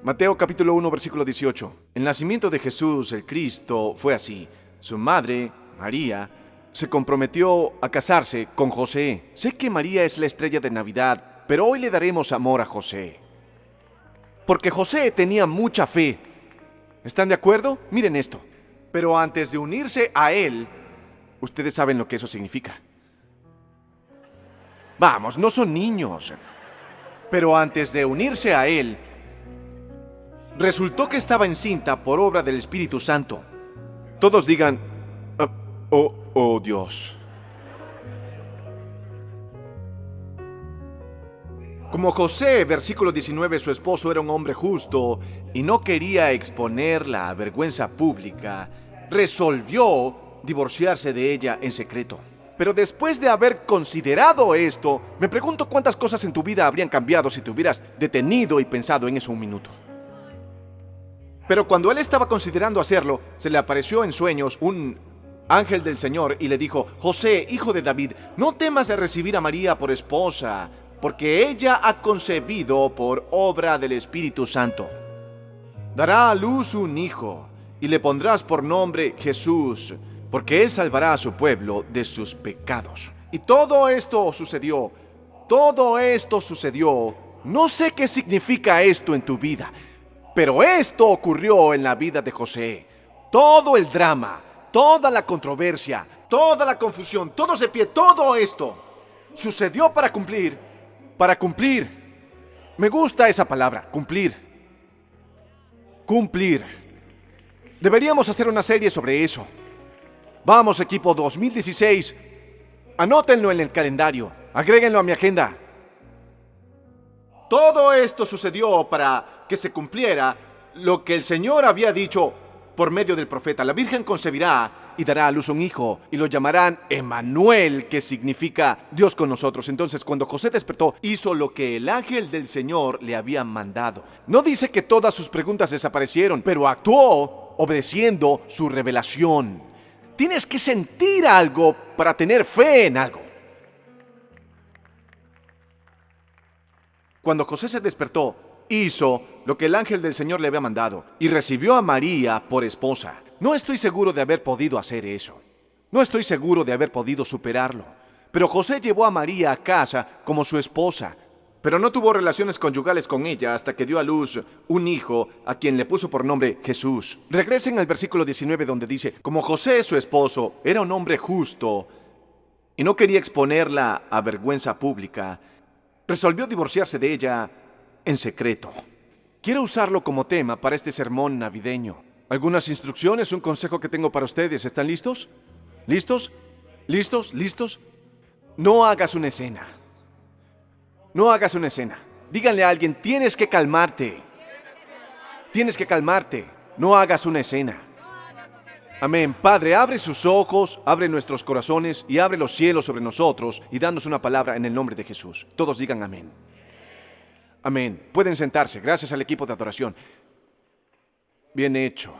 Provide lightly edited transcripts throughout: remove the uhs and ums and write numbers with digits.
Mateo capítulo 1, versículo 18. El nacimiento de Jesús, el Cristo, fue así. Su madre, María, se comprometió a casarse con José. Sé que María es la estrella de Navidad, pero hoy le daremos amor a José. Porque José tenía mucha fe. ¿Están de acuerdo? Miren esto. Pero antes de unirse a él, ustedes saben lo que eso significa. Vamos, no son niños. Pero antes de unirse a él, resultó que estaba encinta por obra del Espíritu Santo. Todos digan, oh Dios. Como José, versículo 19, su esposo era un hombre justo y no quería exponerla a vergüenza pública, resolvió divorciarse de ella en secreto. Pero después de haber considerado esto, me pregunto cuántas cosas en tu vida habrían cambiado si te hubieras detenido y pensado en eso un minuto. Pero cuando él estaba considerando hacerlo, se le apareció en sueños un ángel del Señor y le dijo: José, hijo de David, no temas de recibir a María por esposa, porque ella ha concebido por obra del Espíritu Santo. Dará a luz un hijo y le pondrás por nombre Jesús, porque él salvará a su pueblo de sus pecados. Y todo esto sucedió. No sé qué significa esto en tu vida, pero esto ocurrió en la vida de José. Todo el drama, toda la controversia, toda la confusión, todos de pie, todo esto sucedió para cumplir. Me gusta esa palabra, cumplir. Deberíamos hacer una serie sobre eso. Vamos, equipo 2016. Anótenlo en el calendario. Agréguenlo a mi agenda. Todo esto sucedió para que se cumpliera lo que el Señor había dicho por medio del profeta. La Virgen concebirá y dará a luz un hijo y lo llamarán Emmanuel, que significa Dios con nosotros. Entonces, cuando José despertó, hizo lo que el ángel del Señor le había mandado. No dice que todas sus preguntas desaparecieron, pero actuó obedeciendo su revelación. Tienes que sentir algo para tener fe en algo. Cuando José se despertó, hizo lo que el ángel del Señor le había mandado y recibió a María por esposa. No estoy seguro de haber podido hacer eso. No estoy seguro de haber podido superarlo. Pero José llevó a María a casa como su esposa, pero no tuvo relaciones conyugales con ella hasta que dio a luz un hijo a quien le puso por nombre Jesús. Regresen al versículo 19 donde dice: como José, su esposo, era un hombre justo y no quería exponerla a vergüenza pública, resolvió divorciarse de ella en secreto. Quiero usarlo como tema para este sermón navideño. Algunas instrucciones, un consejo que tengo para ustedes. ¿Están listos? ¿Listos? No hagas una escena. Díganle a alguien: tienes que calmarte. No hagas una escena. Amén. Padre, abre sus ojos, abre nuestros corazones y abre los cielos sobre nosotros y danos una palabra en el nombre de Jesús. Todos digan amén. Amén. Pueden sentarse. Gracias al equipo de adoración. Bien hecho.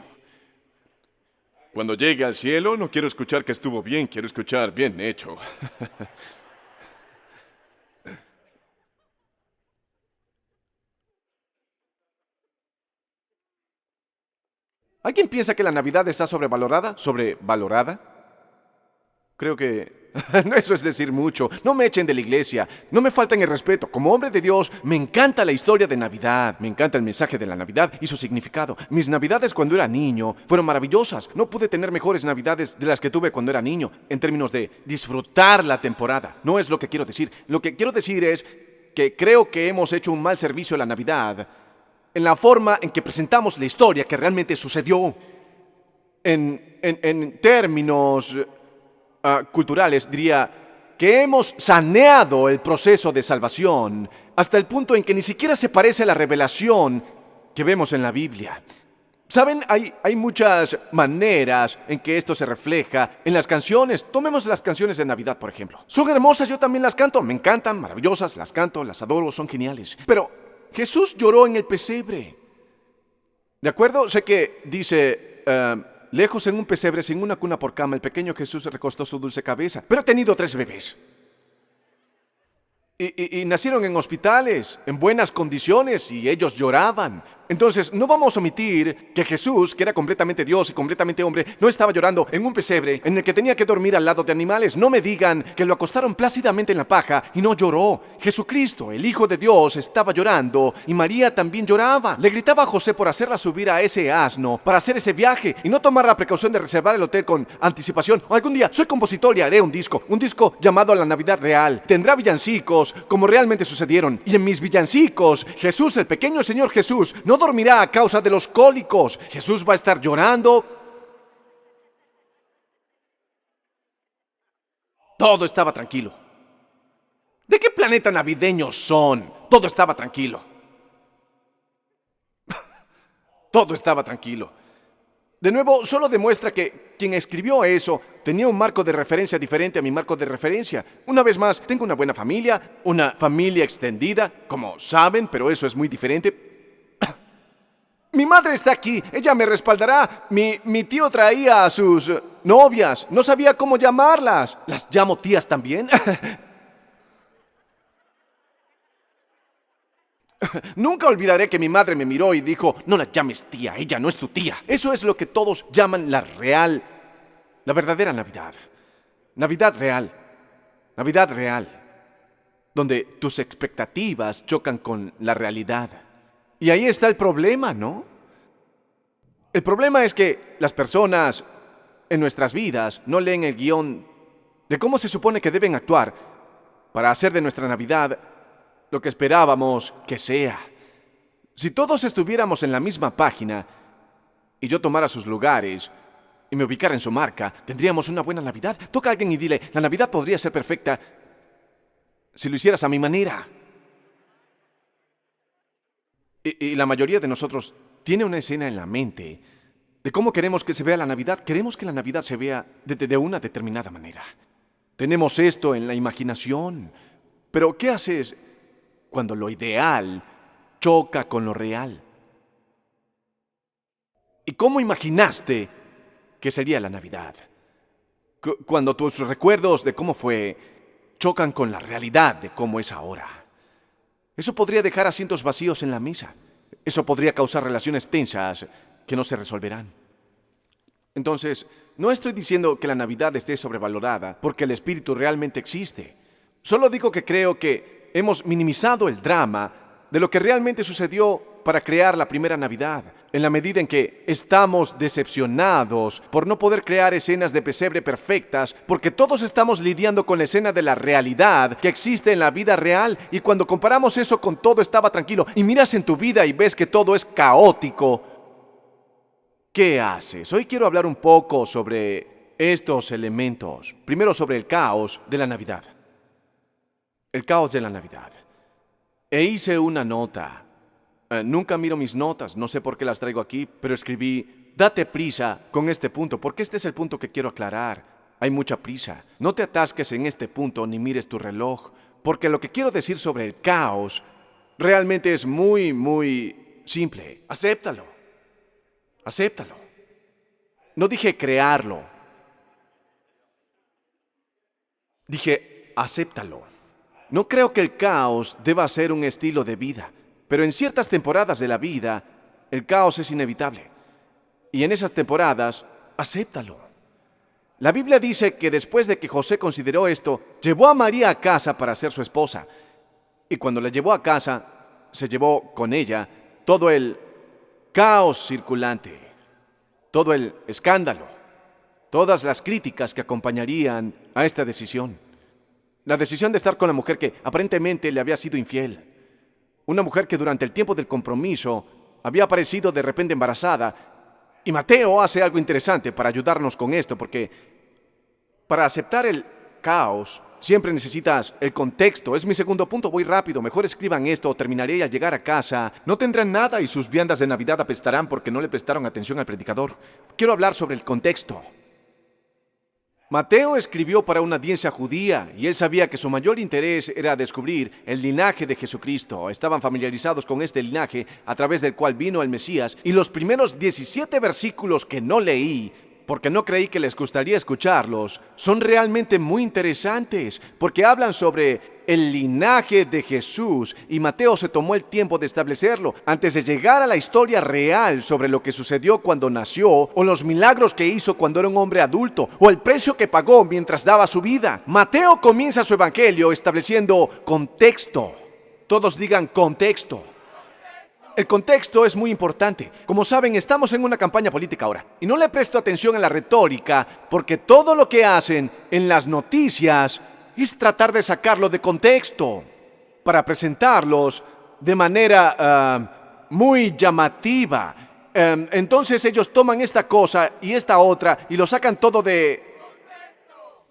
Cuando llegue al cielo, no quiero escuchar que estuvo bien, quiero escuchar bien hecho. ¿Alguien piensa que la Navidad está sobrevalorada? ¿Sobrevalorada? Creo que eso es decir mucho. No me echen de la iglesia, no me falten el respeto. Como hombre de Dios, me encanta la historia de Navidad, me encanta el mensaje de la Navidad y su significado. Mis Navidades cuando era niño fueron maravillosas. No pude tener mejores Navidades de las que tuve cuando era niño, en términos de disfrutar la temporada. No es lo que quiero decir. Lo que quiero decir es que creo que hemos hecho un mal servicio a la Navidad en la forma en que presentamos la historia que realmente sucedió. En términos culturales, diría que hemos saneado el proceso de salvación hasta el punto en que ni siquiera se parece a la revelación que vemos en la Biblia. ¿Saben? Hay muchas maneras en que esto se refleja en las canciones. Tomemos las canciones de Navidad, por ejemplo. Son hermosas, yo también las canto, me encantan, maravillosas, las canto, las adoro, son geniales. Pero Jesús lloró en el pesebre. ¿De acuerdo? Sé que dice: lejos en un pesebre, sin una cuna por cama, el pequeño Jesús recostó su dulce cabeza. Pero ha tenido 3 bebés. Y nacieron en hospitales, en buenas condiciones, y ellos lloraban. Entonces, no vamos a omitir que Jesús, que era completamente Dios y completamente hombre, no estaba llorando en un pesebre en el que tenía que dormir al lado de animales. No me digan que lo acostaron plácidamente en la paja y no lloró. Jesucristo, el Hijo de Dios, estaba llorando y María también lloraba. Le gritaba a José por hacerla subir a ese asno para hacer ese viaje y no tomar la precaución de reservar el hotel con anticipación. O algún día soy compositor y haré un disco llamado La Navidad Real. Tendrá villancicos como realmente sucedieron. Y en mis villancicos, Jesús, el pequeño Señor Jesús, no dormirá a causa de los cólicos. Jesús va a estar llorando. Todo estaba tranquilo. ¿De qué planeta navideño son? Todo estaba tranquilo. Todo estaba tranquilo. De nuevo, solo demuestra que quien escribió eso tenía un marco de referencia diferente a mi marco de referencia. Una vez más, tengo una buena familia, una familia extendida, como saben, pero eso es muy diferente. Mi madre está aquí, ella me respaldará. Mi tío traía a sus novias, no sabía cómo llamarlas. ¿Las llamo tías también? Nunca olvidaré que mi madre me miró y dijo, no la llames tía, ella no es tu tía. Eso es lo que todos llaman la verdadera Navidad. Navidad real, donde tus expectativas chocan con la realidad. Y ahí está el problema, ¿no? El problema es que las personas en nuestras vidas no leen el guión de cómo se supone que deben actuar para hacer de nuestra Navidad lo que esperábamos que sea. Si todos estuviéramos en la misma página y yo tomara sus lugares y me ubicara en su marca, tendríamos una buena Navidad. Toca a alguien y dile, la Navidad podría ser perfecta si lo hicieras a mi manera. Y la mayoría de nosotros tiene una escena en la mente de cómo queremos que se vea la Navidad. Queremos que la Navidad se vea de una determinada manera. Tenemos esto en la imaginación. Pero ¿qué haces cuando lo ideal choca con lo real? ¿Y cómo imaginaste que sería la Navidad? Cuando tus recuerdos de cómo fue chocan con la realidad de cómo es ahora. Eso podría dejar asientos vacíos en la mesa. Eso podría causar relaciones tensas que no se resolverán. Entonces, no estoy diciendo que la Navidad esté sobrevalorada porque el espíritu realmente existe. Solo digo que creo que hemos minimizado el drama de lo que realmente sucedió para crear la primera Navidad, en la medida en que estamos decepcionados por no poder crear escenas de pesebre perfectas, porque todos estamos lidiando con la escena de la realidad que existe en la vida real, y cuando comparamos eso con todo estaba tranquilo, y miras en tu vida y ves que todo es caótico, ¿qué haces? Hoy quiero hablar un poco sobre estos elementos. Primero sobre el caos de la Navidad. El caos de la Navidad. E hice una nota. Nunca miro mis notas, no sé por qué las traigo aquí, pero escribí, date prisa con este punto, porque este es el punto que quiero aclarar. Hay mucha prisa. No te atasques en este punto ni mires tu reloj, porque lo que quiero decir sobre el caos realmente es muy, muy simple. Acéptalo. Acéptalo. No dije crearlo. Dije, acéptalo. No creo que el caos deba ser un estilo de vida. Pero en ciertas temporadas de la vida, el caos es inevitable. Y en esas temporadas, acéptalo. La Biblia dice que después de que José consideró esto, llevó a María a casa para ser su esposa. Y cuando la llevó a casa, se llevó con ella todo el caos circulante, todo el escándalo, todas las críticas que acompañarían a esta decisión. La decisión de estar con la mujer que aparentemente le había sido infiel. Una mujer que durante el tiempo del compromiso había aparecido de repente embarazada. Y Mateo hace algo interesante para ayudarnos con esto, porque para aceptar el caos siempre necesitas el contexto. Es mi segundo punto, voy rápido. Mejor escriban esto o terminaré y al llegar a casa no tendrán nada y sus viandas de Navidad apestarán porque no le prestaron atención al predicador. Quiero hablar sobre el contexto. Mateo escribió para una audiencia judía y él sabía que su mayor interés era descubrir el linaje de Jesucristo. Estaban familiarizados con este linaje a través del cual vino el Mesías, y los primeros 17 versículos que no leí porque no creí que les gustaría escucharlos. Son realmente muy interesantes, porque hablan sobre el linaje de Jesús, y Mateo se tomó el tiempo de establecerlo antes de llegar a la historia real sobre lo que sucedió cuando nació, o los milagros que hizo cuando era un hombre adulto, o el precio que pagó mientras daba su vida. Mateo comienza su evangelio estableciendo contexto. Todos digan contexto. El contexto es muy importante. Como saben, estamos en una campaña política ahora. Y no le presto atención a la retórica, porque todo lo que hacen en las noticias es tratar de sacarlo de contexto para presentarlos de manera muy llamativa. Entonces ellos toman esta cosa y esta otra y lo sacan todo de...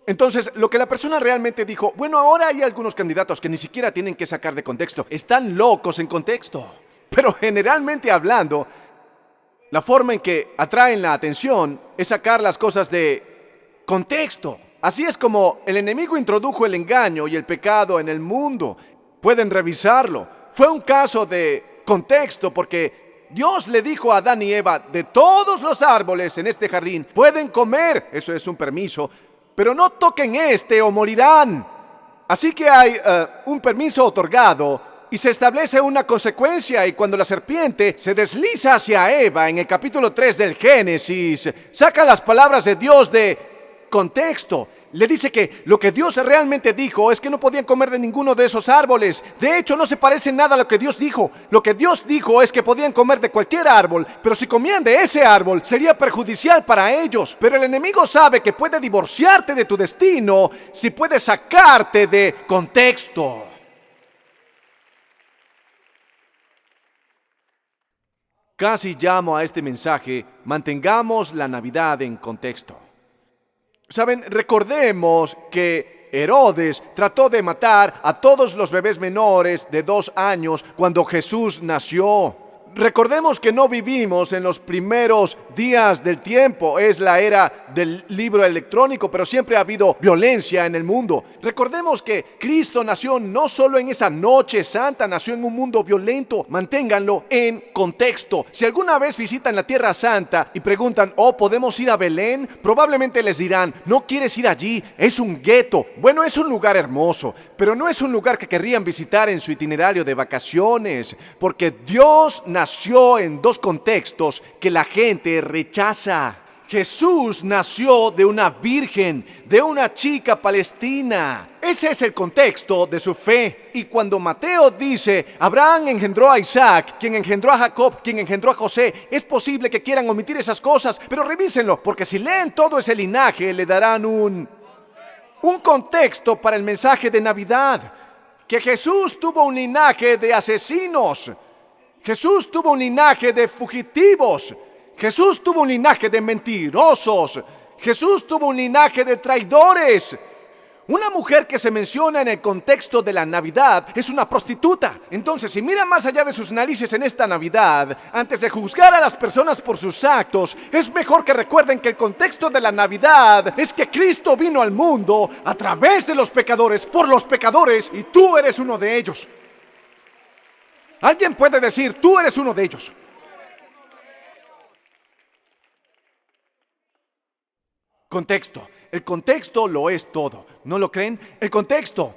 Entonces, lo que la persona realmente dijo, bueno, ahora hay algunos candidatos que ni siquiera tienen que sacar de contexto. Están locos en contexto. Pero generalmente hablando, la forma en que atraen la atención es sacar las cosas de contexto. Así es como el enemigo introdujo el engaño y el pecado en el mundo. Pueden revisarlo. Fue un caso de contexto porque Dios le dijo a Adán y Eva, de todos los árboles en este jardín pueden comer, eso es un permiso, pero no toquen este o morirán. Así que hay un permiso otorgado. Y se establece una consecuencia, y cuando la serpiente se desliza hacia Eva en el capítulo 3 del Génesis, saca las palabras de Dios de contexto. Le dice que lo que Dios realmente dijo es que no podían comer de ninguno de esos árboles. De hecho, no se parece nada a lo que Dios dijo. Lo que Dios dijo es que podían comer de cualquier árbol, pero si comían de ese árbol sería perjudicial para ellos. Pero el enemigo sabe que puede divorciarte de tu destino si puede sacarte de contexto. Casi llamo a este mensaje, mantengamos la Navidad en contexto. Saben, recordemos que Herodes trató de matar a todos los bebés menores de 2 años cuando Jesús nació. Recordemos que no vivimos en los primeros días del tiempo, es la era del libro electrónico, pero siempre ha habido violencia en el mundo. Recordemos que Cristo nació no solo en esa noche santa, nació en un mundo violento. Manténganlo en contexto. Si alguna vez visitan la Tierra Santa y preguntan, ¿podemos ir a Belén? Probablemente les dirán, no quieres ir allí, es un gueto. Bueno, es un lugar hermoso, pero no es un lugar que querrían visitar en su itinerario de vacaciones, porque Dios nació en 2 contextos que la gente rechaza. Jesús nació de una virgen, de una chica palestina. Ese es el contexto de su fe. Y cuando Mateo dice, Abraham engendró a Isaac, quien engendró a Jacob, quien engendró a José, es posible que quieran omitir esas cosas, pero revísenlo, porque si leen todo ese linaje, le darán un contexto para el mensaje de Navidad. Que Jesús tuvo un linaje de asesinos. Jesús tuvo un linaje de fugitivos. Jesús tuvo un linaje de mentirosos. Jesús tuvo un linaje de traidores. Una mujer que se menciona en el contexto de la Navidad es una prostituta. Entonces, si miran más allá de sus narices en esta Navidad, antes de juzgar a las personas por sus actos, es mejor que recuerden que el contexto de la Navidad es que Cristo vino al mundo a través de los pecadores, por los pecadores, y tú eres uno de ellos. Alguien puede decir, tú eres uno de ellos. Contexto. El contexto lo es todo. ¿No lo creen? El contexto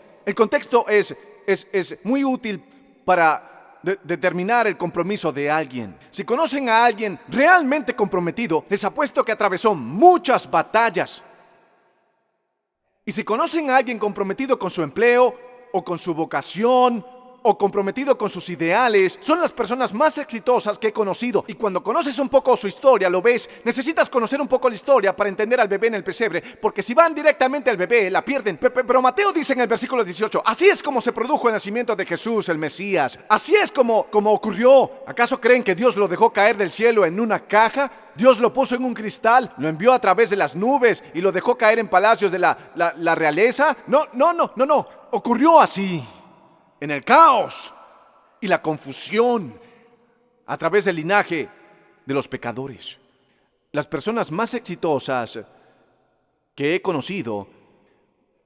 es muy útil para determinar el compromiso de alguien. Si conocen a alguien realmente comprometido, les apuesto que atravesó muchas batallas. Y si conocen a alguien comprometido con su empleo o con su vocación o comprometido con sus ideales, son las personas más exitosas que he conocido. Y cuando conoces un poco su historia, lo ves, necesitas conocer un poco la historia para entender al bebé en el pesebre, porque si van directamente al bebé, la pierden. Pero Mateo dice en el versículo 18, así es como se produjo el nacimiento de Jesús, el Mesías. Así es como ocurrió. ¿Acaso creen que Dios lo dejó caer del cielo en una caja? Dios lo puso en un cristal, lo envió a través de las nubes y lo dejó caer en palacios de la realeza. No. Ocurrió así. En el caos y la confusión, a través del linaje de los pecadores. Las personas más exitosas que he conocido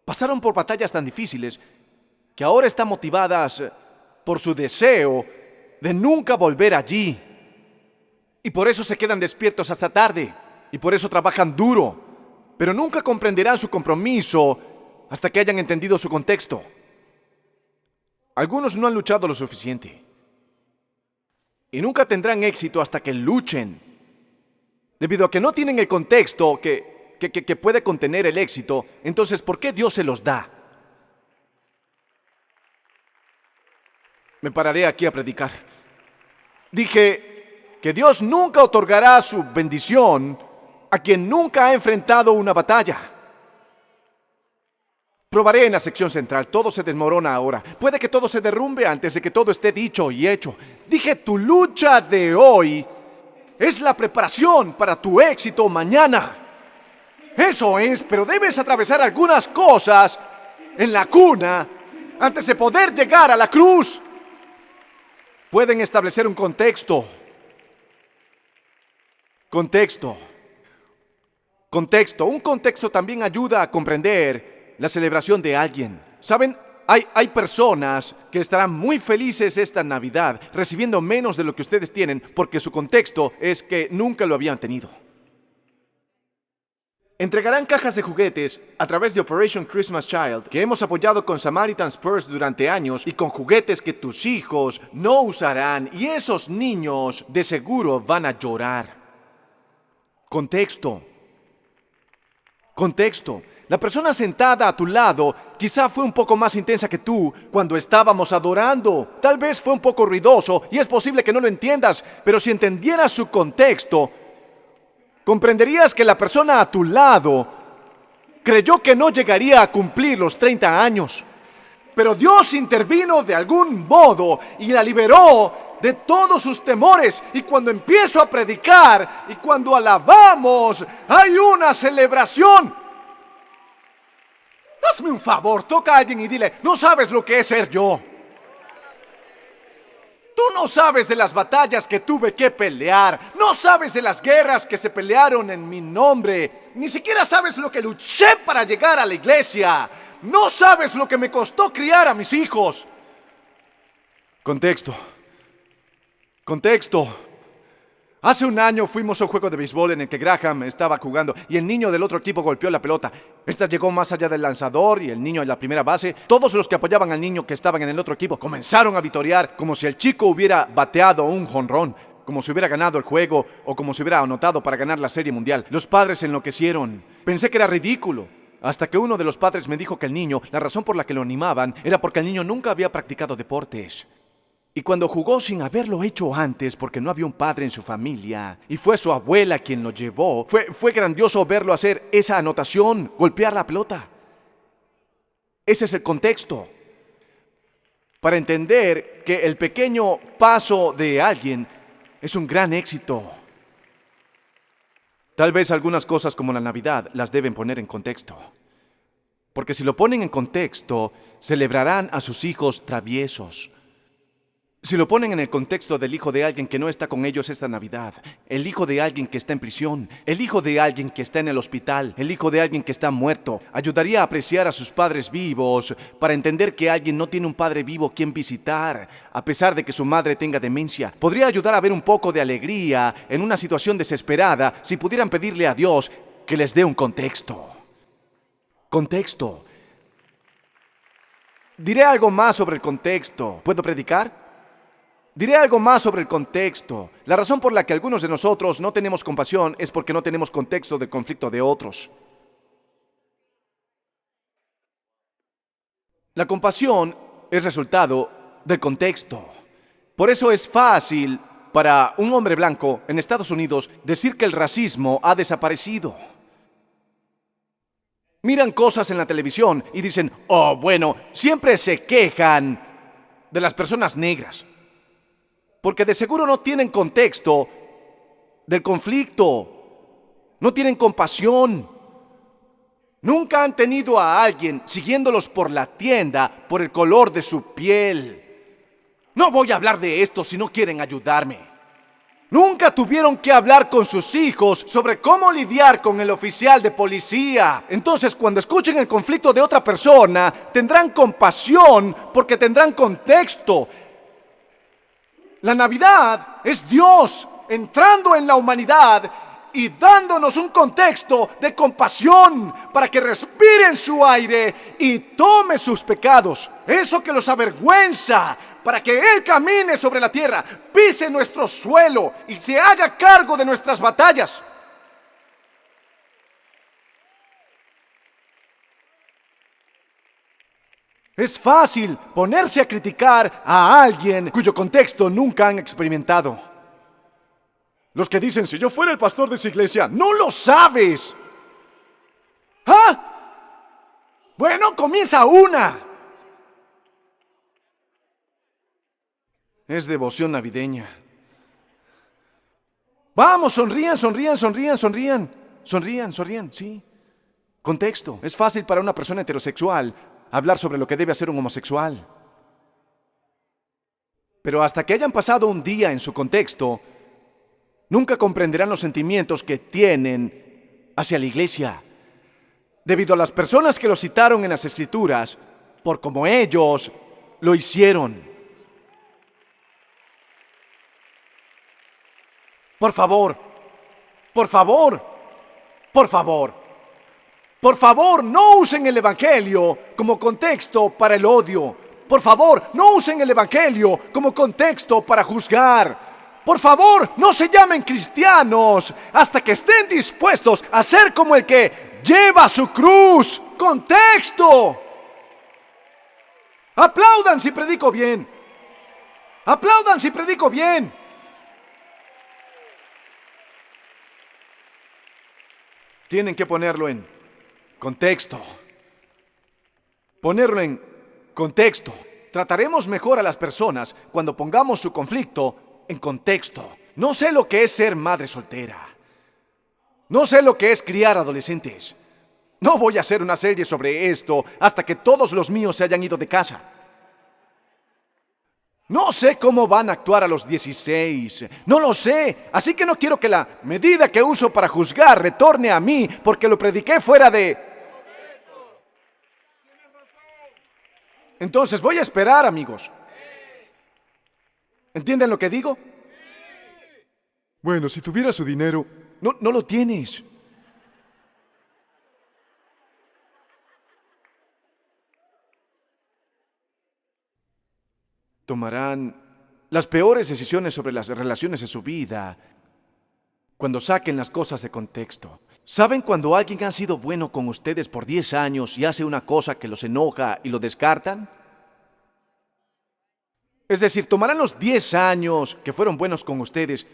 pasaron por batallas tan difíciles que ahora están motivadas por su deseo de nunca volver allí. Y por eso se quedan despiertos hasta tarde. y por eso trabajan duro, pero nunca comprenderán su compromiso hasta que hayan entendido su contexto. Algunos no han luchado lo suficiente y nunca tendrán éxito hasta que luchen, debido a que no tienen el contexto que puede contener el éxito. Entonces, ¿por qué Dios se los da? Me pararé aquí a predicar. Dije que Dios nunca otorgará su bendición a quien nunca ha enfrentado una batalla. Probaré en la sección central. Todo se desmorona ahora. Puede que todo se derrumbe antes de que todo esté dicho y hecho. Dije, tu lucha de hoy es la preparación para tu éxito mañana. Eso es, pero debes atravesar algunas cosas en la cuna antes de poder llegar a la cruz. Pueden establecer un contexto. Un contexto también ayuda a comprender la celebración de alguien. ¿Saben? Hay personas que estarán muy felices esta Navidad recibiendo menos de lo que ustedes tienen porque su contexto es que nunca lo habían tenido. Entregarán cajas de juguetes a través de Operation Christmas Child, que hemos apoyado con Samaritan's Purse durante años, y con juguetes que tus hijos no usarán, y esos niños de seguro van a llorar. Contexto. La persona sentada a tu lado quizá fue un poco más intensa que tú cuando estábamos adorando. Tal vez fue un poco ruidoso y es posible que no lo entiendas, pero si entendieras su contexto, comprenderías que la persona a tu lado creyó que no llegaría a cumplir los 30 años. Pero Dios intervino de algún modo y la liberó de todos sus temores. Y cuando empiezo a predicar y cuando alabamos, hay una celebración. Hazme un favor, toca a alguien y dile, no sabes lo que es ser yo. Tú no sabes de las batallas que tuve que pelear. No sabes de las guerras que se pelearon en mi nombre. Ni siquiera sabes lo que luché para llegar a la iglesia. No sabes lo que me costó criar a mis hijos. Contexto. Hace un año fuimos a un juego de béisbol en el que Graham estaba jugando y el niño del otro equipo golpeó la pelota. Esta llegó más allá del lanzador y el niño en la primera base. Todos los que apoyaban al niño que estaban en el otro equipo comenzaron a vitorear como si el chico hubiera bateado un jonrón, como si hubiera ganado el juego o como si hubiera anotado para ganar la Serie Mundial. Los padres enloquecieron. Pensé que era ridículo, hasta que uno de los padres me dijo que el niño, la razón por la que lo animaban era porque el niño nunca había practicado deportes. Y cuando jugó sin haberlo hecho antes porque no había un padre en su familia y fue su abuela quien lo llevó, fue grandioso verlo hacer esa anotación, golpear la pelota. Ese es el contexto. Para entender que el pequeño paso de alguien es un gran éxito. Tal vez algunas cosas como la Navidad las deben poner en contexto. Porque si lo ponen en contexto, celebrarán a sus hijos traviesos. Si lo ponen en el contexto del hijo de alguien que no está con ellos esta Navidad, el hijo de alguien que está en prisión, el hijo de alguien que está en el hospital, el hijo de alguien que está muerto, ayudaría a apreciar a sus padres vivos para entender que alguien no tiene un padre vivo quien visitar, a pesar de que su madre tenga demencia. Podría ayudar a ver un poco de alegría en una situación desesperada si pudieran pedirle a Dios que les dé un contexto. Contexto. Diré algo más sobre el contexto. ¿Puedo predicar? Diré algo más sobre el contexto. La razón por la que algunos de nosotros no tenemos compasión es porque no tenemos contexto del conflicto de otros. La compasión es resultado del contexto. Por eso es fácil para un hombre blanco en Estados Unidos decir que el racismo ha desaparecido. Miran cosas en la televisión y dicen, oh, bueno, siempre se quejan de las personas negras. Porque de seguro no tienen contexto del conflicto, no tienen compasión. Nunca han tenido a alguien siguiéndolos por la tienda por el color de su piel. No voy a hablar de esto si no quieren ayudarme. Nunca tuvieron que hablar con sus hijos sobre cómo lidiar con el oficial de policía. Entonces, cuando escuchen el conflicto de otra persona, tendrán compasión porque tendrán contexto. La Navidad es Dios entrando en la humanidad y dándonos un contexto de compasión para que respiren su aire y tome sus pecados, eso que los avergüenza, para que Él camine sobre la tierra, pise nuestro suelo y se haga cargo de nuestras batallas. Es fácil ponerse a criticar a alguien cuyo contexto nunca han experimentado. Los que dicen, si yo fuera el pastor de esa iglesia, no lo sabes. ¿Ah? Bueno, comienza una. Es devoción navideña. Vamos, sonrían, sonrían, sonrían, sonrían. Sonrían, sonrían, sí. Contexto. Es fácil para una persona heterosexual hablar sobre lo que debe hacer un homosexual. Pero hasta que hayan pasado un día en su contexto, nunca comprenderán los sentimientos que tienen hacia la iglesia, debido a las personas que lo citaron en las Escrituras, por como ellos lo hicieron. Por favor, por favor, por favor. Por favor, no usen el Evangelio como contexto para el odio. Por favor, no usen el Evangelio como contexto para juzgar. Por favor, no se llamen cristianos hasta que estén dispuestos a ser como el que lleva su cruz. ¡Contexto! Aplaudan si predico bien. Aplaudan si predico bien. Tienen que ponerlo en contexto. Ponerlo en contexto. Trataremos mejor a las personas cuando pongamos su conflicto en contexto. No sé lo que es ser madre soltera. No sé lo que es criar adolescentes. No voy a hacer una serie sobre esto hasta que todos los míos se hayan ido de casa. No sé cómo van a actuar a los 16. No lo sé. Así que no quiero que la medida que uso para juzgar retorne a mí porque lo prediqué fuera de... Entonces voy a esperar, amigos. ¿Entienden lo que digo? Bueno, si tuviera su dinero... No lo tienes. Tomarán las peores decisiones sobre las relaciones de su vida cuando saquen las cosas de contexto. ¿Saben cuando alguien ha sido bueno con ustedes por 10 años y hace una cosa que los enoja y lo descartan? Es decir, tomarán los 10 años que fueron buenos con ustedes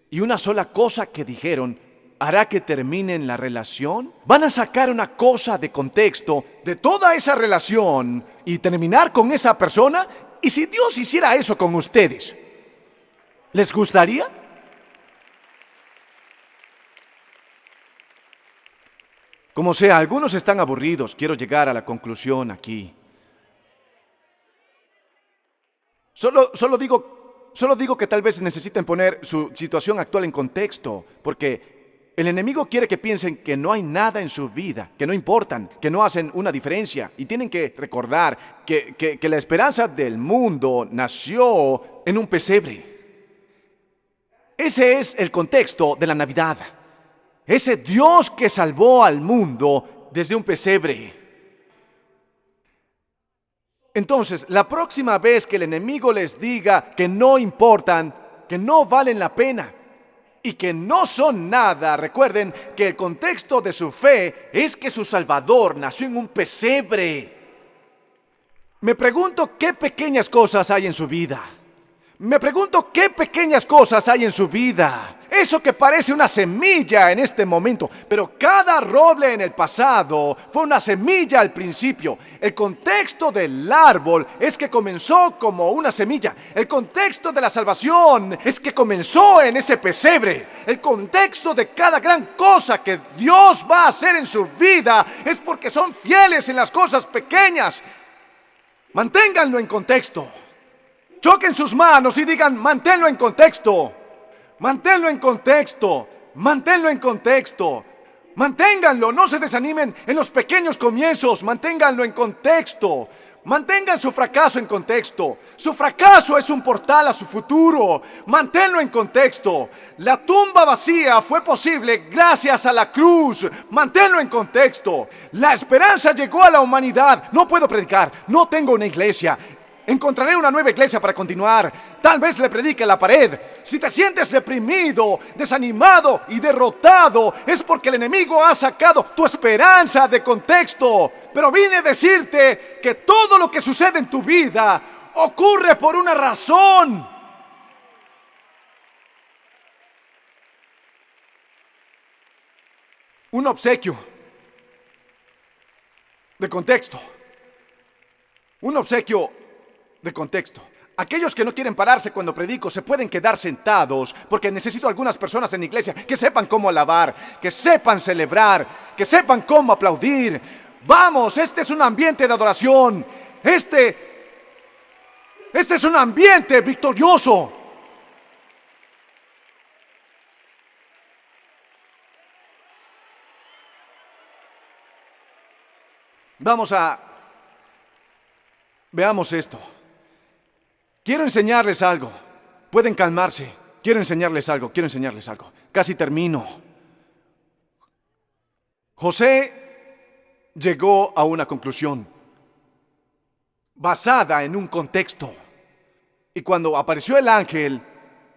y una sola cosa que dijeron hará que terminen la relación. Van a sacar una cosa de contexto de toda esa relación y terminar con esa persona. ¿Y si Dios hiciera eso con ustedes? ¿Les gustaría? Como sea, algunos están aburridos. Quiero llegar a la conclusión aquí. Solo digo que tal vez necesiten poner su situación actual en contexto, porque el enemigo quiere que piensen que no hay nada en su vida, que no importan, que no hacen una diferencia, y tienen que recordar que la esperanza del mundo nació en un pesebre. Ese es el contexto de la Navidad. Ese Dios que salvó al mundo desde un pesebre. Entonces, la próxima vez que el enemigo les diga que no importan, que no valen la pena y que no son nada, recuerden que el contexto de su fe es que su Salvador nació en un pesebre. Me pregunto qué pequeñas cosas hay en su vida. Me pregunto qué pequeñas cosas hay en su vida. Eso que parece una semilla en este momento, pero cada roble en el pasado fue una semilla al principio. El contexto del árbol es que comenzó como una semilla. El contexto de la salvación es que comenzó en ese pesebre. El contexto de cada gran cosa que Dios va a hacer en su vida es porque son fieles en las cosas pequeñas. Manténganlo en contexto. Choquen sus manos y digan, manténlo en contexto. Manténlo en contexto. Manténlo en contexto. Manténganlo, no se desanimen en los pequeños comienzos. Manténganlo en contexto. Mantengan su fracaso en contexto. Su fracaso es un portal a su futuro. Manténlo en contexto. La tumba vacía fue posible gracias a la cruz. Manténlo en contexto. La esperanza llegó a la humanidad. No puedo predicar. No tengo una iglesia. Encontraré una nueva iglesia para continuar. Tal vez le predique a la pared. Si te sientes deprimido, desanimado y derrotado, es porque el enemigo ha sacado tu esperanza de contexto. Pero vine a decirte que todo lo que sucede en tu vida ocurre por una razón. Un obsequio de contexto. Un obsequio de contexto. Aquellos que no quieren pararse cuando predico se pueden quedar sentados, porque necesito algunas personas en la iglesia que sepan cómo alabar, que sepan celebrar, que sepan cómo aplaudir. Vamos, este es un ambiente de adoración. Este es un ambiente victorioso. Veamos esto. Quiero enseñarles algo. Pueden calmarse. Quiero enseñarles algo. Casi termino. José llegó a una conclusión basada en un contexto. Y cuando apareció el ángel,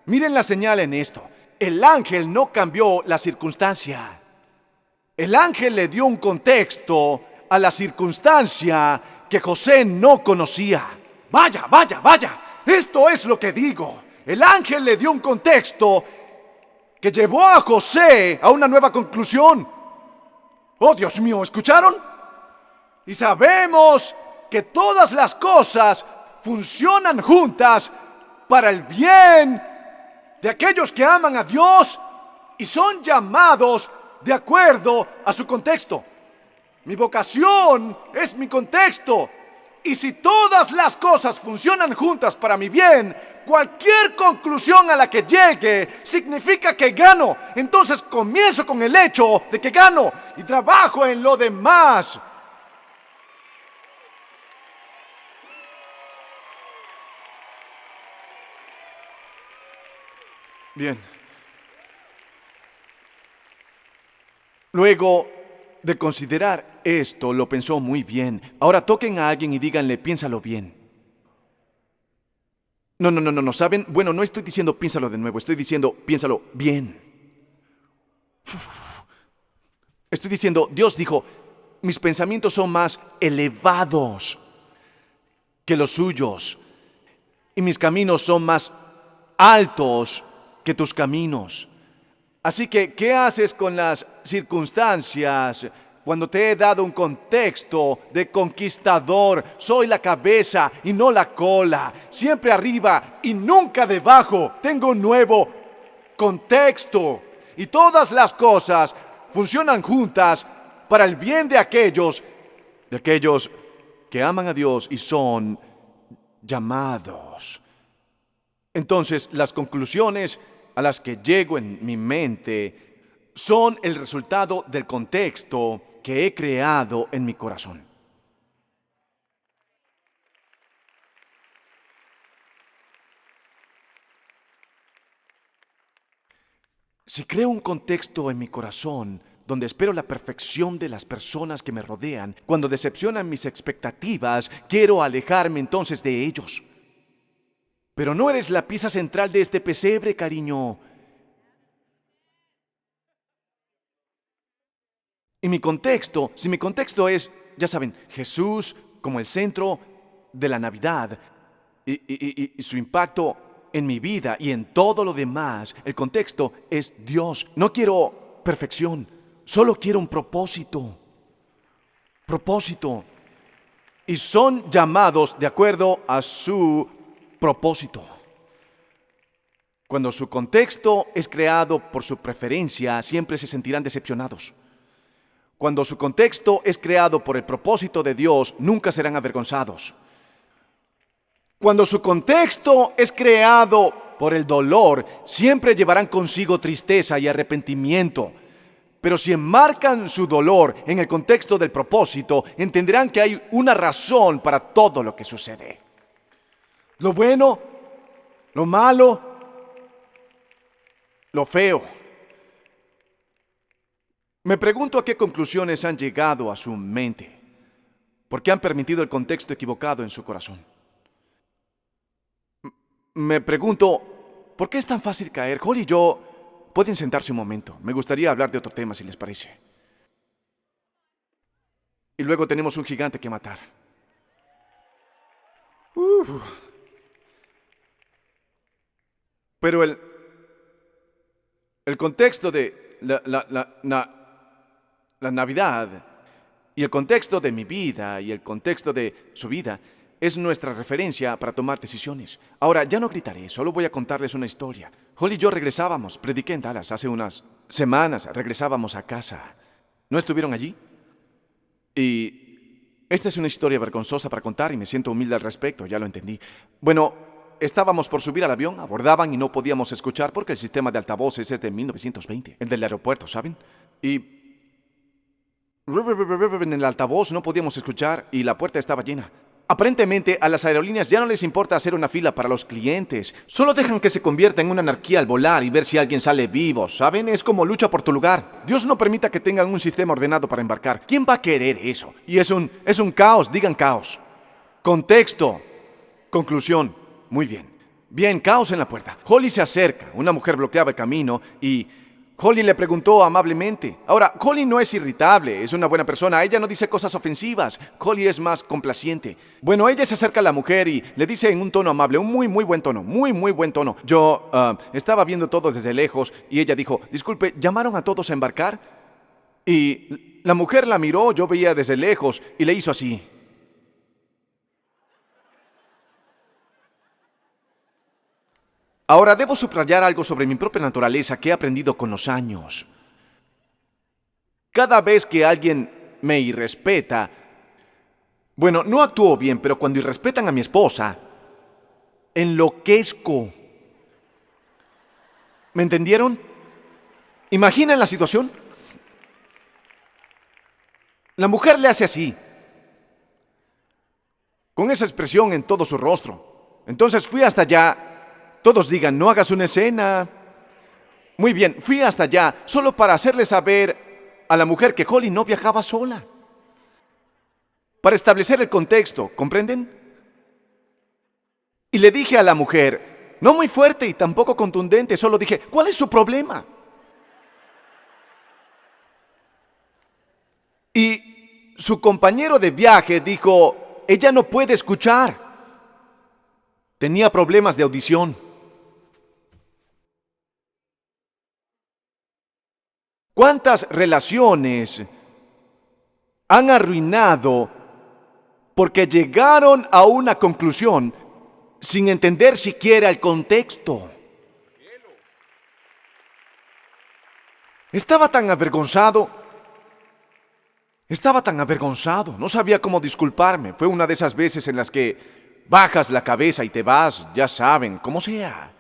miren la señal en esto. El ángel no cambió la circunstancia. El ángel le dio un contexto a la circunstancia que José no conocía. Vaya. Esto es lo que digo. El ángel le dio un contexto que llevó a José a una nueva conclusión. Oh, Dios mío, ¿escucharon? Y sabemos que todas las cosas funcionan juntas para el bien de aquellos que aman a Dios y son llamados de acuerdo a su contexto. Mi vocación es mi contexto. Y si todas las cosas funcionan juntas para mi bien, cualquier conclusión a la que llegue significa que gano. Entonces comienzo con el hecho de que gano y trabajo en lo demás. Bien. Luego de considerar esto, lo pensó muy bien. Ahora toquen a alguien y díganle, piénsalo bien. No, ¿saben? Bueno, no estoy diciendo piénsalo de nuevo, estoy diciendo piénsalo bien. Estoy diciendo, Dios dijo, mis pensamientos son más elevados que los suyos y mis caminos son más altos que tus caminos. Así que, ¿qué haces con las circunstancias cuando te he dado un contexto de conquistador? Soy la cabeza y no la cola, siempre arriba y nunca debajo. Tengo un nuevo contexto y todas las cosas funcionan juntas para el bien de aquellos que aman a Dios y son llamados. Entonces, las conclusiones a las que llego en mi mente son el resultado del contexto que he creado en mi corazón. Si creo un contexto en mi corazón donde espero la perfección de las personas que me rodean, cuando decepcionan mis expectativas, quiero alejarme entonces de ellos. Pero no eres la pieza central de este pesebre, cariño. Y mi contexto, si mi contexto es, ya saben, Jesús como el centro de la Navidad y su impacto en mi vida y en todo lo demás, el contexto es Dios. No quiero perfección, solo quiero un propósito. Propósito. Y son llamados de acuerdo a su propósito. Cuando su contexto es creado por su preferencia, siempre se sentirán decepcionados. Cuando su contexto es creado por el propósito de Dios, nunca serán avergonzados. Cuando su contexto es creado por el dolor, siempre llevarán consigo tristeza y arrepentimiento. Pero si enmarcan su dolor en el contexto del propósito, entenderán que hay una razón para todo lo que sucede. Lo bueno, lo malo, lo feo. Me pregunto a qué conclusiones han llegado a su mente, porque han permitido el contexto equivocado en su corazón. Me pregunto, ¿por qué es tan fácil caer? Holly y yo pueden sentarse un momento. Me gustaría hablar de otro tema, si les parece. Y luego tenemos un gigante que matar. Pero el contexto de la Navidad y el contexto de mi vida y el contexto de su vida es nuestra referencia para tomar decisiones. Ahora, ya no gritaré, solo voy a contarles una historia. Holly y yo regresábamos, prediqué en Dallas hace unas semanas, regresábamos a casa. ¿No estuvieron allí? Y esta es una historia vergonzosa para contar y me siento humilde al respecto, ya lo entendí. Bueno, estábamos por subir al avión, abordaban y no podíamos escuchar porque el sistema de altavoces es de 1920, el del aeropuerto, ¿saben? Y en el altavoz no podíamos escuchar y la puerta estaba llena. Aparentemente a las aerolíneas ya no les importa hacer una fila para los clientes. Solo dejan que se convierta en una anarquía al volar y ver si alguien sale vivo, ¿saben? Es como lucha por tu lugar. Dios no permita que tengan un sistema ordenado para embarcar. ¿Quién va a querer eso? Y es un caos, digan caos. Contexto. Conclusión. Muy bien. Bien, caos en la puerta. Holly se acerca. Una mujer bloqueaba el camino y Holly le preguntó amablemente. Ahora, Holly no es irritable, es una buena persona. Ella no dice cosas ofensivas. Holly es más complaciente. Bueno, ella se acerca a la mujer y le dice en un tono amable, un muy buen tono, muy buen tono. Yo estaba viendo todo desde lejos y ella dijo, disculpe, ¿llamaron a todos a embarcar? Y la mujer la miró, yo veía desde lejos y le hizo así. Ahora, debo subrayar algo sobre mi propia naturaleza que he aprendido con los años. Cada vez que alguien me irrespeta, bueno, no actúo bien, pero cuando irrespetan a mi esposa, enloquezco. ¿Me entendieron? ¿Imaginan la situación? La mujer le hace así, con esa expresión en todo su rostro. Entonces fui hasta allá. Todos digan, no hagas una escena. Muy bien, fui hasta allá solo para hacerle saber a la mujer que Holly no viajaba sola. Para establecer el contexto, ¿comprenden? Y le dije a la mujer, no muy fuerte y tampoco contundente, solo dije, ¿cuál es su problema? Y su compañero de viaje dijo, ella no puede escuchar. Tenía problemas de audición. ¿Cuántas relaciones han arruinado porque llegaron a una conclusión sin entender siquiera el contexto? Estaba tan avergonzado, no sabía cómo disculparme. Fue una de esas veces en las que bajas la cabeza y te vas, ya saben, como sea.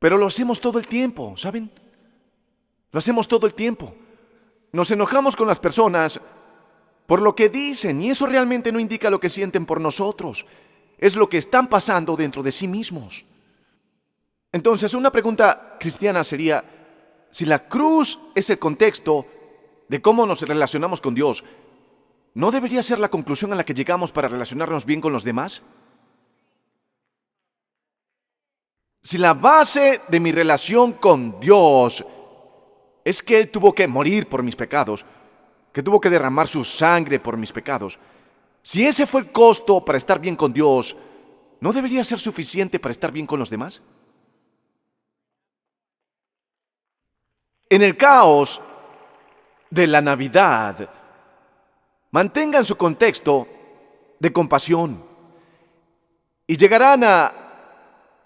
Pero lo hacemos todo el tiempo, ¿saben? Lo hacemos todo el tiempo. Nos enojamos con las personas por lo que dicen y eso realmente no indica lo que sienten por nosotros. Es lo que están pasando dentro de sí mismos. Entonces, una pregunta cristiana sería, si la cruz es el contexto de cómo nos relacionamos con Dios, ¿no debería ser la conclusión a la que llegamos para relacionarnos bien con los demás? Si la base de mi relación con Dios es que Él tuvo que morir por mis pecados, que tuvo que derramar su sangre por mis pecados, si ese fue el costo para estar bien con Dios, ¿no debería ser suficiente para estar bien con los demás? En el caos de la Navidad, mantengan su contexto de compasión y llegarán a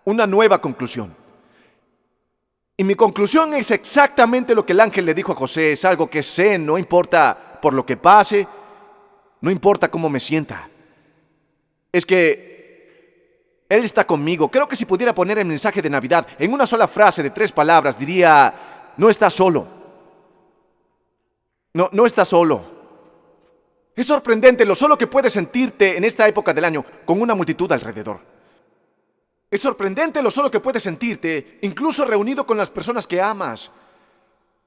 una nueva conclusión. Y mi conclusión es exactamente lo que el ángel le dijo a José, es algo que sé, no importa por lo que pase, no importa cómo me sienta. Es que Él está conmigo. Creo que si pudiera poner el mensaje de Navidad en una sola frase de 3 palabras, diría: no estás solo. No estás solo. Es sorprendente lo solo que puedes sentirte en esta época del año con una multitud alrededor. Es sorprendente lo solo que puedes sentirte, incluso reunido con las personas que amas.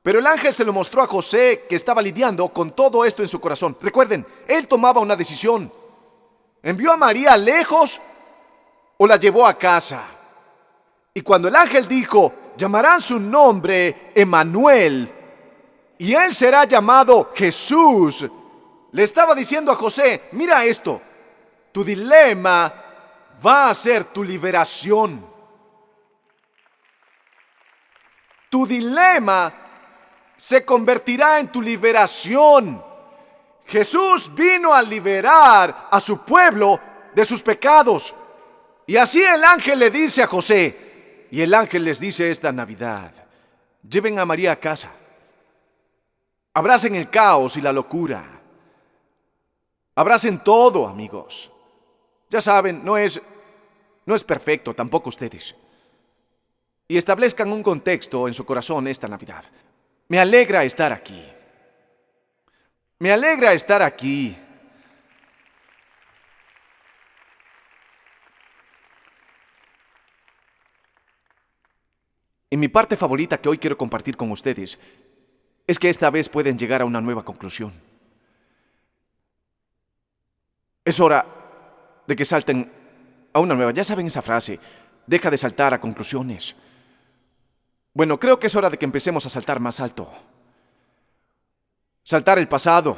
Pero el ángel se lo mostró a José, que estaba lidiando con todo esto en su corazón. Recuerden, él tomaba una decisión. ¿Envió a María lejos o la llevó a casa? Y cuando el ángel dijo: llamarán su nombre Emmanuel, y él será llamado Jesús, le estaba diciendo a José: mira esto, tu dilema va a ser tu liberación. Tu dilema se convertirá en tu liberación. Jesús vino a liberar a su pueblo de sus pecados. Y así el ángel le dice a José, y el ángel les dice esta Navidad: lleven a María a casa. Abracen el caos y la locura. Abracen todo, amigos. Ya saben, no es perfecto, tampoco ustedes. Y establezcan un contexto en su corazón esta Navidad. Me alegra estar aquí. Me alegra estar aquí. Y mi parte favorita que hoy quiero compartir con ustedes es que esta vez pueden llegar a una nueva conclusión. Es hora de que salten a una nueva. Ya saben esa frase: deja de saltar a conclusiones. Bueno, creo que es hora de que empecemos a saltar más alto. Saltar el pasado,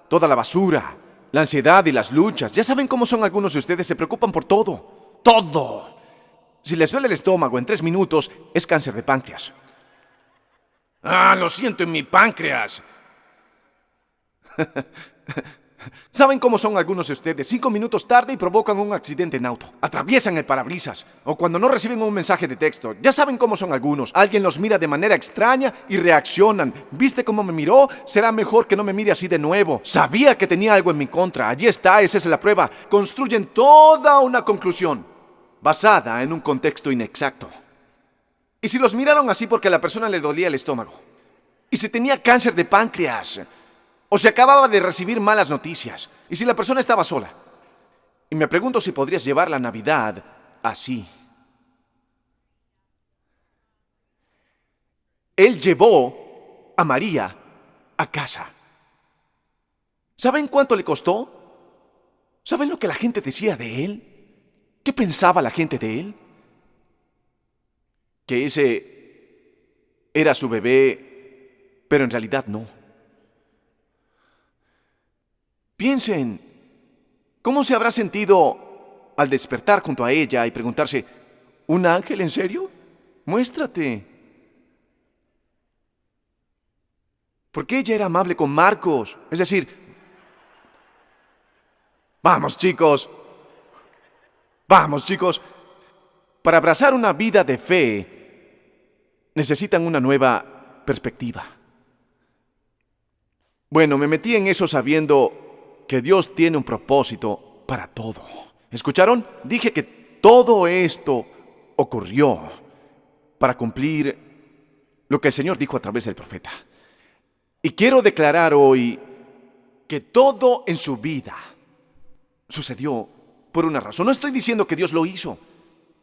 toda la basura, la ansiedad y las luchas. Ya saben cómo son algunos de ustedes, se preocupan por todo. ¡Todo! Si les duele el estómago en 3 minutos, es cáncer de páncreas. Lo siento en mi páncreas. ¿Saben cómo son algunos de ustedes? 5 minutos tarde y provocan un accidente en auto. Atraviesan el parabrisas. O cuando no reciben un mensaje de texto. Ya saben cómo son algunos. Alguien los mira de manera extraña y reaccionan. ¿Viste cómo me miró? Será mejor que no me mire así de nuevo. Sabía que tenía algo en mi contra. Allí está, esa es la prueba. Construyen toda una conclusión basada en un contexto inexacto. ¿Y si los miraron así porque a la persona le dolía el estómago? ¿Y si tenía cáncer de páncreas? ¿O se acababa de recibir malas noticias? ¿Y si la persona estaba sola? Y me pregunto si podrías llevar la Navidad así. Él llevó a María a casa. ¿Saben cuánto le costó? ¿Saben lo que la gente decía de él? ¿Qué pensaba la gente de él? Que ese era su bebé, pero en realidad no. Piensen, ¿cómo se habrá sentido al despertar junto a ella y preguntarse: ¿un ángel, en serio? Muéstrate. Porque ella era amable con Marcos. Es decir, vamos chicos, para abrazar una vida de fe, necesitan una nueva perspectiva. Bueno, me metí en eso sabiendo que Dios tiene un propósito para todo. ¿Escucharon? Dije que todo esto ocurrió para cumplir lo que el Señor dijo a través del profeta. Y quiero declarar hoy que todo en su vida sucedió por una razón. No estoy diciendo que Dios lo hizo.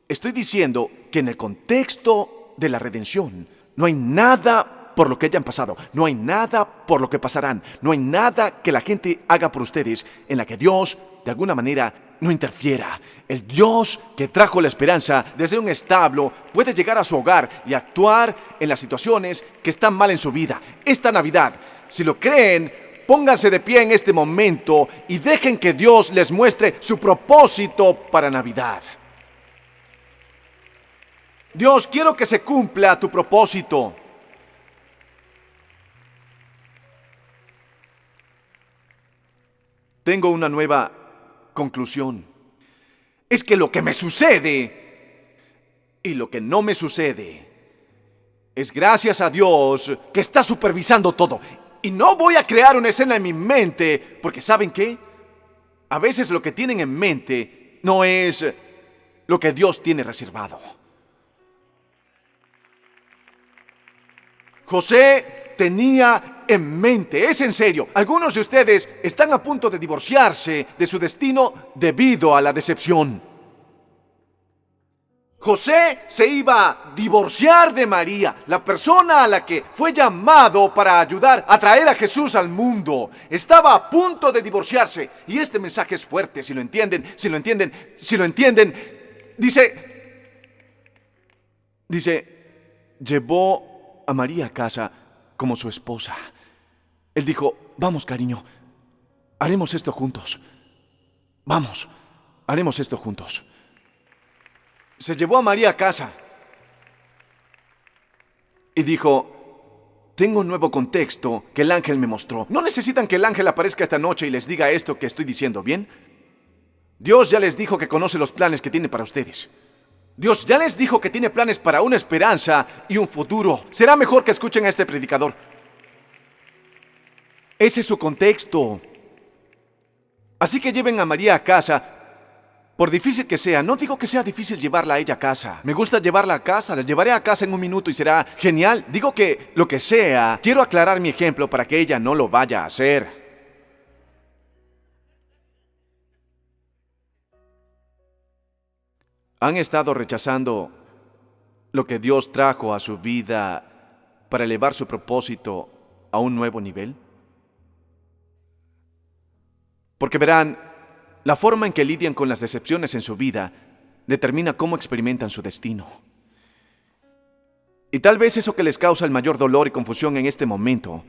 Estoy diciendo que en el contexto de la redención no hay nada por lo que hayan pasado, no hay nada por lo que pasarán, no hay nada que la gente haga por ustedes en la que Dios, de alguna manera, no interfiera. El Dios que trajo la esperanza desde un establo puede llegar a su hogar y actuar en las situaciones que están mal en su vida. Esta Navidad, si lo creen, pónganse de pie en este momento y dejen que Dios les muestre su propósito para Navidad. Dios, quiero que se cumpla tu propósito. Tengo una nueva conclusión. Es que lo que me sucede y lo que no me sucede es gracias a Dios que está supervisando todo. Y no voy a crear una escena en mi mente, porque ¿saben qué? A veces lo que tienen en mente no es lo que Dios tiene reservado. José tenía en mente, es en serio, algunos de ustedes están a punto de divorciarse de su destino debido a la decepción. José se iba a divorciar de María, la persona a la que fue llamado para ayudar a traer a Jesús al mundo. Estaba a punto de divorciarse. Y este mensaje es fuerte, si lo entienden. Dice, llevó a María a casa como su esposa. Él dijo, vamos, cariño, haremos esto juntos. Vamos, haremos esto juntos. Se llevó a María a casa y dijo, tengo un nuevo contexto que el ángel me mostró. No necesitan que el ángel aparezca esta noche y les diga esto que estoy diciendo, ¿bien? Dios ya les dijo que conoce los planes que tiene para ustedes. Dios ya les dijo que tiene planes para una esperanza y un futuro. Será mejor que escuchen a este predicador. Ese es su contexto. Así que lleven a María a casa. Por difícil que sea, no digo que sea difícil llevarla a ella a casa. Me gusta llevarla a casa, la llevaré a casa en un minuto y será genial. Digo que lo que sea, quiero aclarar mi ejemplo para que ella no lo vaya a hacer. ¿Han estado rechazando lo que Dios trajo a su vida para elevar su propósito a un nuevo nivel? Porque verán, la forma en que lidian con las decepciones en su vida determina cómo experimentan su destino. Y tal vez eso que les causa el mayor dolor y confusión en este momento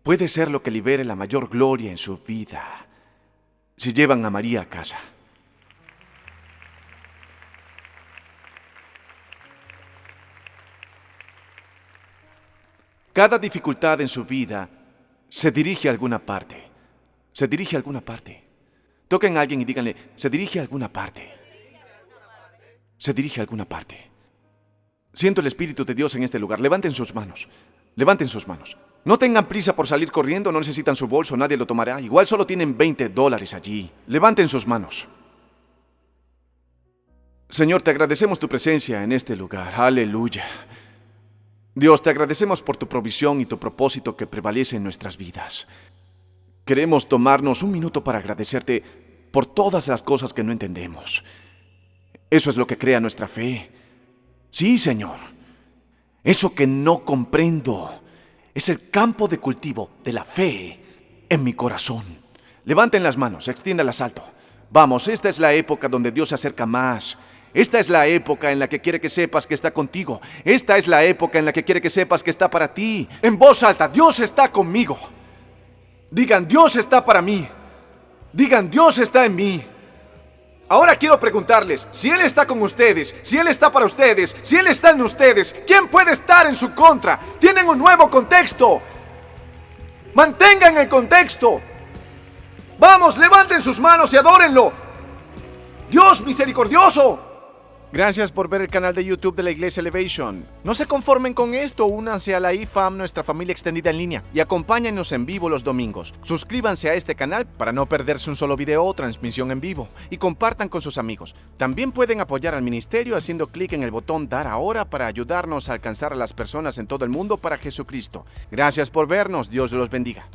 puede ser lo que libere la mayor gloria en su vida si llevan a María a casa. Cada dificultad en su vida se dirige a alguna parte. Se dirige a alguna parte. Toquen a alguien y díganle, se dirige a alguna parte. Se dirige a alguna parte. Siento el Espíritu de Dios en este lugar. Levanten sus manos. Levanten sus manos. No tengan prisa por salir corriendo, no necesitan su bolso, nadie lo tomará. Igual solo tienen $20 allí. Levanten sus manos. Señor, te agradecemos tu presencia en este lugar. Aleluya. Dios, te agradecemos por tu provisión y tu propósito que prevalece en nuestras vidas. Queremos tomarnos un minuto para agradecerte por todas las cosas que no entendemos. Eso es lo que crea nuestra fe. Sí, Señor. Eso que no comprendo es el campo de cultivo de la fe en mi corazón. Levanten las manos, extiéndalas alto. Vamos, esta es la época donde Dios se acerca más. Esta es la época en la que quiere que sepas que está contigo. Esta es la época en la que quiere que sepas que está para ti. En voz alta, Dios está conmigo. Digan, Dios está para mí. Digan, Dios está en mí. Ahora quiero preguntarles, si Él está con ustedes, si Él está para ustedes, si Él está en ustedes, ¿quién puede estar en su contra? Tienen un nuevo contexto. Mantengan el contexto. Vamos, levanten sus manos y adórenlo. Dios misericordioso. Gracias por ver el canal de YouTube de la Iglesia Elevation. No se conformen con esto, únanse a la IFAM, nuestra familia extendida en línea, y acompáñenos en vivo los domingos. Suscríbanse a este canal para no perderse un solo video o transmisión en vivo, y compartan con sus amigos. También pueden apoyar al ministerio haciendo clic en el botón Dar Ahora para ayudarnos a alcanzar a las personas en todo el mundo para Jesucristo. Gracias por vernos, Dios los bendiga.